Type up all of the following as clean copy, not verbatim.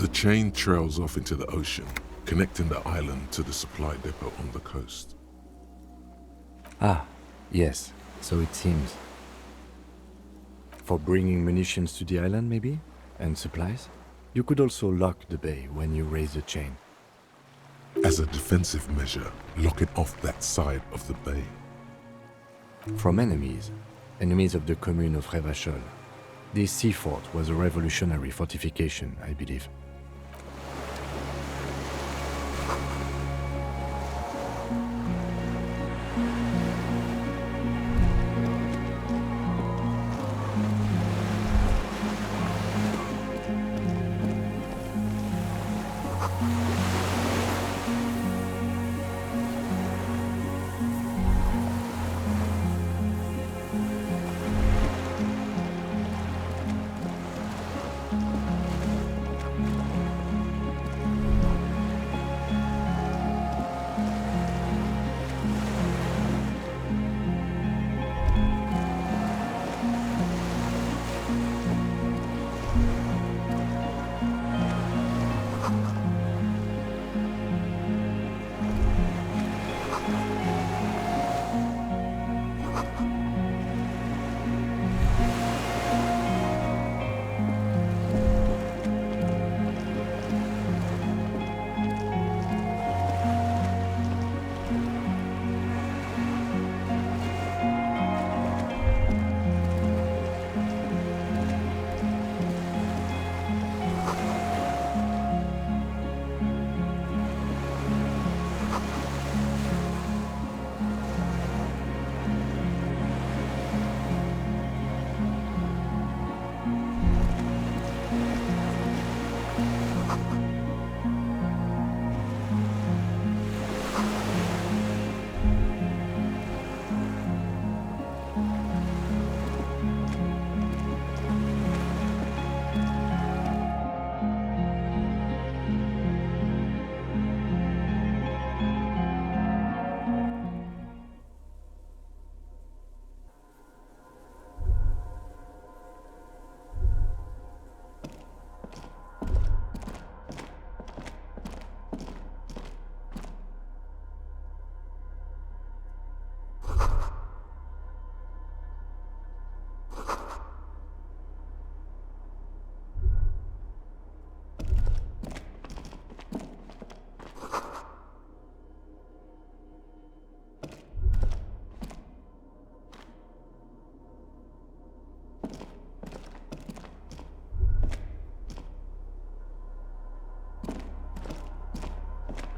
The chain trails off into the ocean, connecting the island to the supply depot on the coast. Ah, yes, so it seems. For bringing munitions to the island, maybe? And supplies? You could also lock the bay when you raise the chain. As a defensive measure, lock it off that side of the bay. From enemies of the commune of Revachol. This sea fort was a revolutionary fortification, I believe.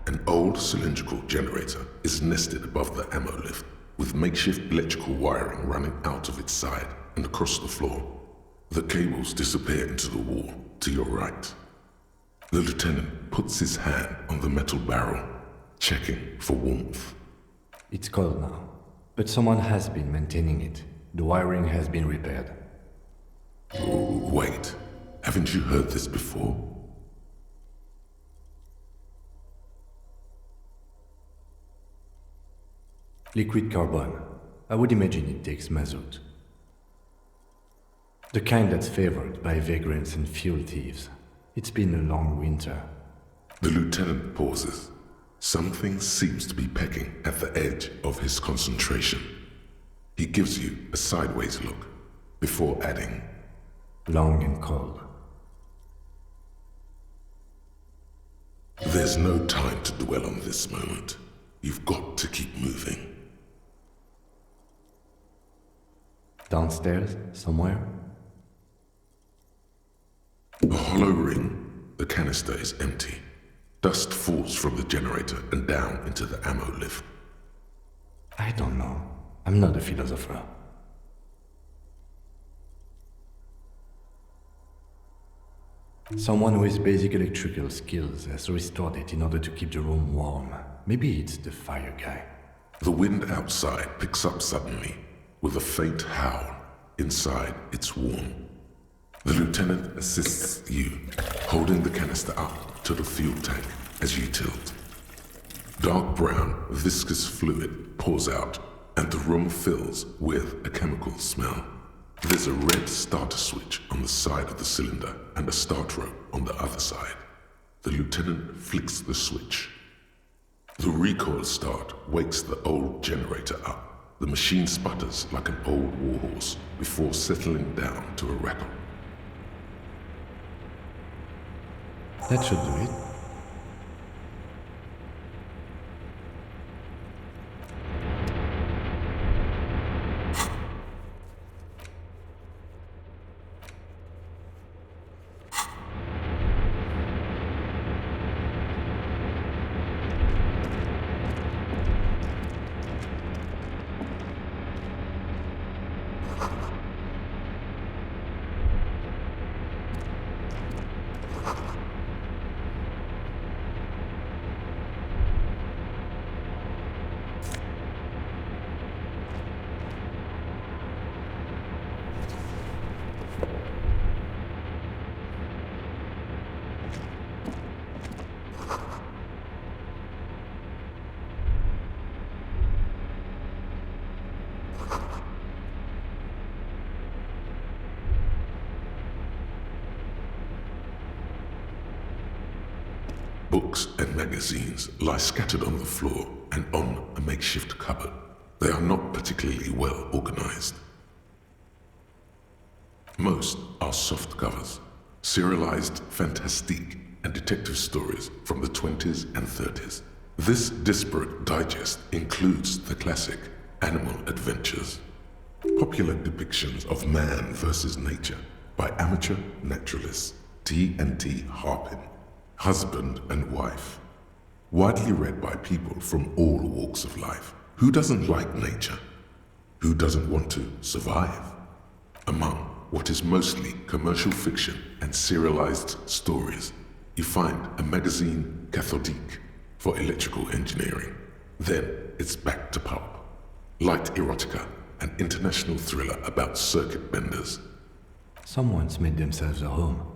An old cylindrical generator is nested above the ammo lift, with makeshift electrical wiring running out of its side and across the floor. The cables disappear into the wall to your right. The lieutenant puts his hand on the metal barrel, checking for warmth. It's cold now, but someone has been maintaining it. The wiring has been repaired. Wait, haven't you heard this before? Liquid carbon. I would imagine it takes mazout. The kind that's favored by vagrants and fuel thieves. It's been a long winter. The lieutenant pauses. Something seems to be pecking at the edge of his concentration. He gives you a sideways look before adding, Long and cold. "There's no time to dwell on this moment. You've got to keep moving." Downstairs, somewhere? A hollow ring, the canister is empty. Dust falls from the generator and down into the ammo lift. I don't know. I'm not a philosopher. Someone with basic electrical skills has restored it in order to keep the room warm. Maybe it's the fire guy. The wind outside picks up suddenly, with a faint howl. Inside, it's warm. The lieutenant assists you, holding the canister up to the fuel tank as you tilt. Dark brown, viscous fluid pours out, and the room fills with a chemical smell. There's a red starter switch on the side of the cylinder and a start rope on the other side. The lieutenant flicks the switch. The recoil start wakes the old generator up. The machine sputters like an old warhorse before settling down to a rattle. That should do it. Books and magazines lie scattered on the floor and on a makeshift cupboard. They are not particularly well organized. Most are soft covers, serialized fantastique and detective stories from the 20s and 30s. This disparate digest includes the classic Animal Adventures, popular depictions of man versus nature by amateur naturalists T&T Harpin, husband and wife, widely read by people from all walks of life. Who doesn't like nature? Who doesn't want to survive? Among what is mostly commercial fiction and serialized stories, you find a magazine cathodique for electrical engineering. Then it's back to pulp, light erotica, an international thriller about circuit benders. Someone's made themselves a home.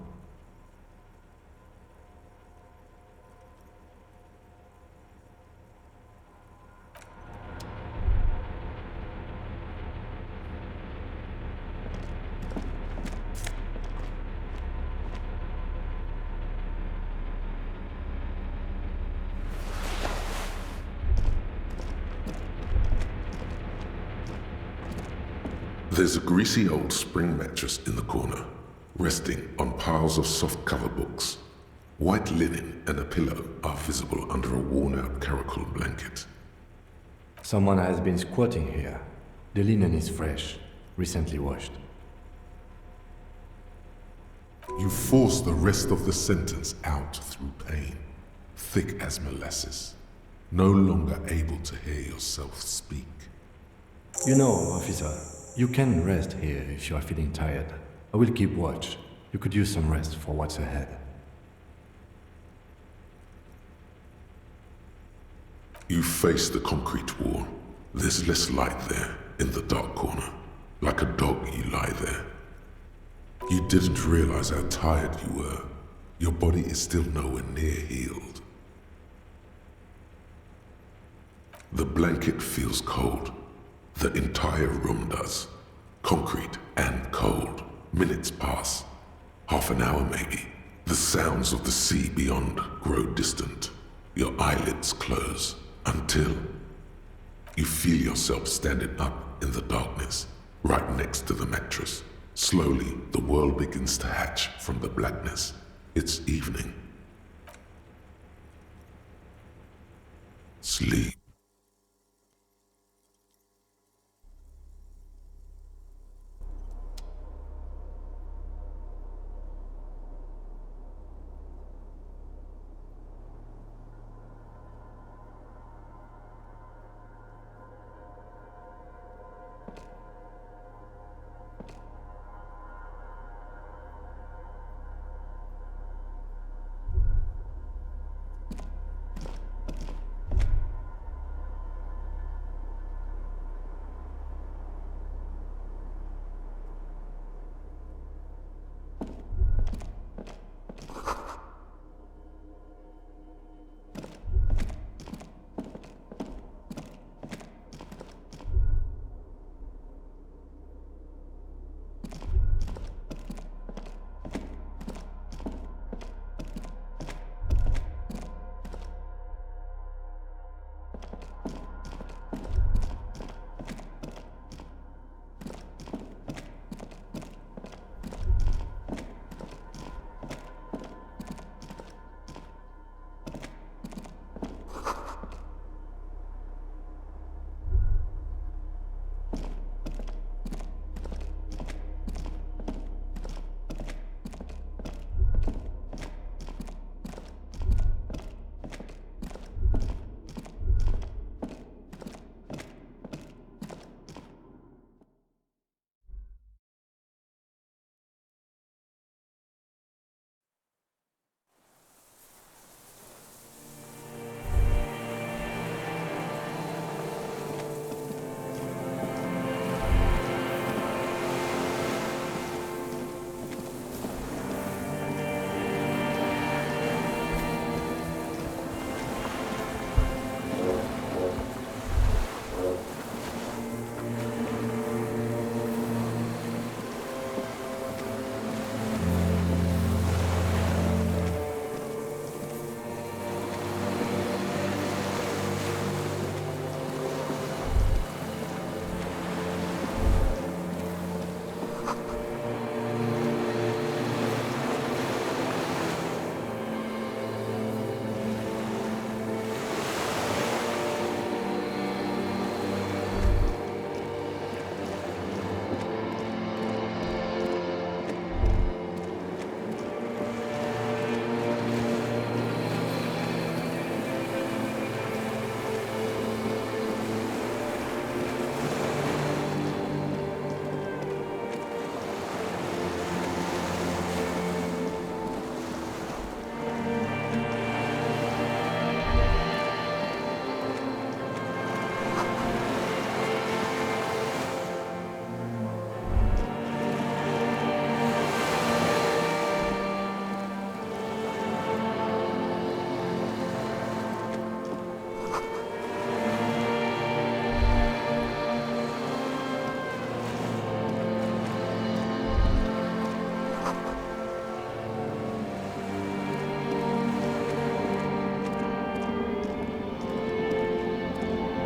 There's a greasy old spring mattress in the corner, resting on piles of soft-cover books. White linen and a pillow are visible under a worn-out caracol blanket. Someone has been squatting here. The linen is fresh, recently washed. You force the rest of the sentence out through pain, thick as molasses, no longer able to hear yourself speak. You know, officer, you can rest here if you are feeling tired. I will keep watch. You could use some rest for what's ahead. You face the concrete wall. There's less light there, in the dark corner. Like a dog, you lie there. You didn't realize how tired you were. Your body is still nowhere near healed. The blanket feels cold. The entire room does. Concrete and cold. Minutes pass. Half an hour maybe. The sounds of the sea beyond grow distant. Your eyelids close until you feel yourself standing up in the darkness, right next to the mattress. Slowly, the world begins to hatch from the blackness. It's evening. Sleep.